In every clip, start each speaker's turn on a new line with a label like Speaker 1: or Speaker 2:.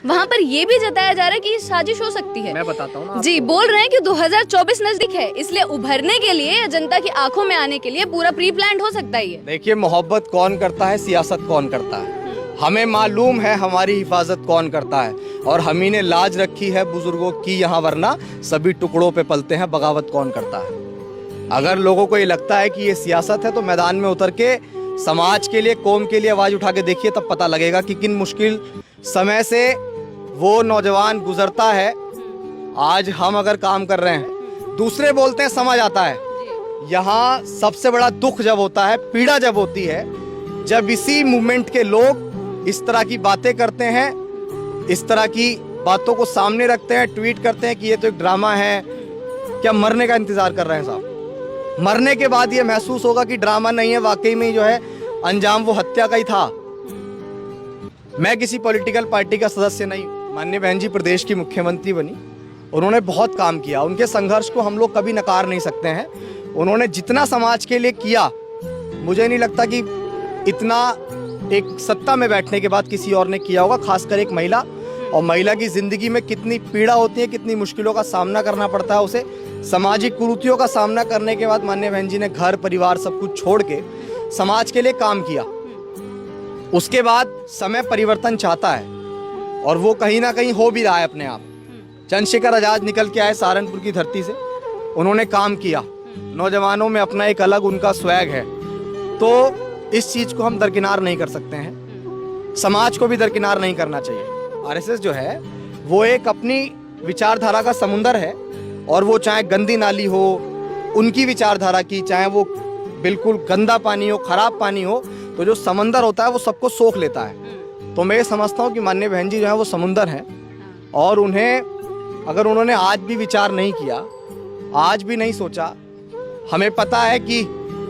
Speaker 1: वहाँ पर ये भी जताया जा रहा है कि ये साजिश हो सकती है।
Speaker 2: मैं बताता हूँ ना
Speaker 1: जी, बोल रहे हैं कि 2024 नजदीक है, इसलिए उभरने के लिए या जनता की आंखों में आने के लिए पूरा प्री प्लान हो सकता है ये।
Speaker 3: देखिए, मोहब्बत कौन करता है, सियासत कौन करता है। हमें मालूम है हमारी हिफाजत कौन करता है, और हम ही ने लाज रखी है बुजुर्गों की यहाँ, वरना सभी टुकड़ों पे पलते हैं, बगावत कौन करता है। अगर लोगों को ये लगता है कि ये सियासत है, तो मैदान में उतर के समाज के लिए, कौम के लिए आवाज उठा के देखिए, तब पता लगेगा कि किन मुश्किल समय से वो नौजवान गुजरता है। आज हम अगर काम कर रहे हैं, दूसरे बोलते हैं समझ आता है। यहाँ सबसे बड़ा दुख जब होता है, पीड़ा जब होती है, जब इसी मूवमेंट के लोग इस तरह की बातें करते हैं, इस तरह की बातों को सामने रखते हैं, ट्वीट करते हैं कि ये तो एक ड्रामा है। क्या मरने का इंतजार कर रहे हैं साहब? मरने के बाद ये महसूस होगा कि ड्रामा नहीं है, वाकई में जो है अंजाम वो हत्या का ही था। मैं किसी पॉलिटिकल पार्टी का सदस्य नहीं। माननीय बहन जी प्रदेश की मुख्यमंत्री बनी, उन्होंने बहुत काम किया, उनके संघर्ष को हम लोग कभी नकार नहीं सकते हैं। उन्होंने जितना समाज के लिए किया, मुझे नहीं लगता कि इतना एक सत्ता में बैठने के बाद किसी और ने किया होगा, खासकर एक महिला। और महिला की जिंदगी में कितनी पीड़ा होती है, कितनी मुश्किलों का सामना करना पड़ता है उसे। सामाजिक कुरीतियों का सामना करने के बाद माननीय बहन जी ने घर परिवार सब कुछ छोड़ के समाज के लिए काम किया। उसके बाद समय परिवर्तन चाहता है, और वो कहीं ना कहीं हो भी रहा है अपने आप। चंद्रशेखर आजाद निकल के आए सहारनपुर की धरती से, उन्होंने काम किया, नौजवानों में अपना एक अलग उनका स्वैग है। तो इस चीज को हम दरकिनार नहीं कर सकते हैं, समाज को भी दरकिनार नहीं करना चाहिए। आरएसएस जो है वो एक अपनी विचारधारा का समुंदर है, और वो चाहे गंदी नाली हो उनकी विचारधारा की, चाहे वो बिल्कुल गंदा पानी हो, खराब पानी हो, तो जो समंदर होता है वो सबको सोख लेता है। तो मैं ये समझता हूँ कि माननीय बहन जी जो है वो समुंदर हैं, और उन्हें अगर उन्होंने आज भी विचार नहीं किया, आज भी नहीं सोचा, हमें पता है कि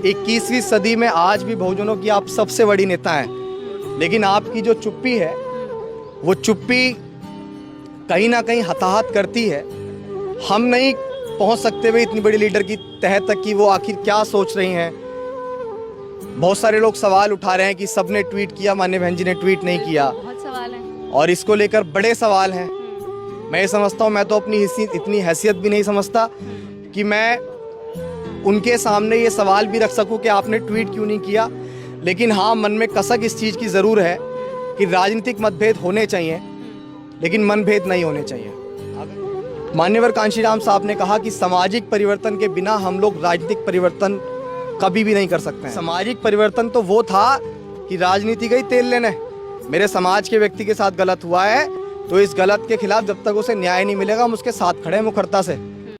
Speaker 3: 21वीं सदी में आज भी बहुजनों की आप सबसे बड़ी नेता हैं, लेकिन आपकी जो चुप्पी है, वो चुप्पी कहीं ना कहीं हताहत करती है। हम नहीं पहुंच सकते भाई इतनी बड़ी लीडर की तह तक कि वो आखिर क्या सोच रही हैं। बहुत सारे लोग सवाल उठा रहे हैं कि सबने ट्वीट किया, माननीय बहन जी ने ट्वीट नहीं किया,
Speaker 1: बहुत सवाल हैं,
Speaker 3: और इसको लेकर बड़े सवाल हैं। मैं ये समझता हूँ, मैं तो अपनी इतनी हैसियत भी नहीं समझता कि मैं उनके सामने ये सवाल भी रख सकूं कि आपने ट्वीट क्यों नहीं किया। लेकिन हाँ, मन में कसक इस चीज़ की ज़रूर है कि राजनीतिक मतभेद होने चाहिए, लेकिन मनभेद नहीं होने चाहिए। मान्यवर कांशीराम साहब ने कहा कि सामाजिक परिवर्तन के बिना हम लोग राजनीतिक परिवर्तन कभी भी नहीं कर सकते हैं। सामाजिक परिवर्तन तो वो था कि राजनीति का ही तेल लेना है। मेरे समाज के व्यक्ति के साथ गलत हुआ है, तो इस गलत के खिलाफ जब तक उसे न्याय नहीं मिलेगा, हम उसके साथ खड़े हैं मुखरता से।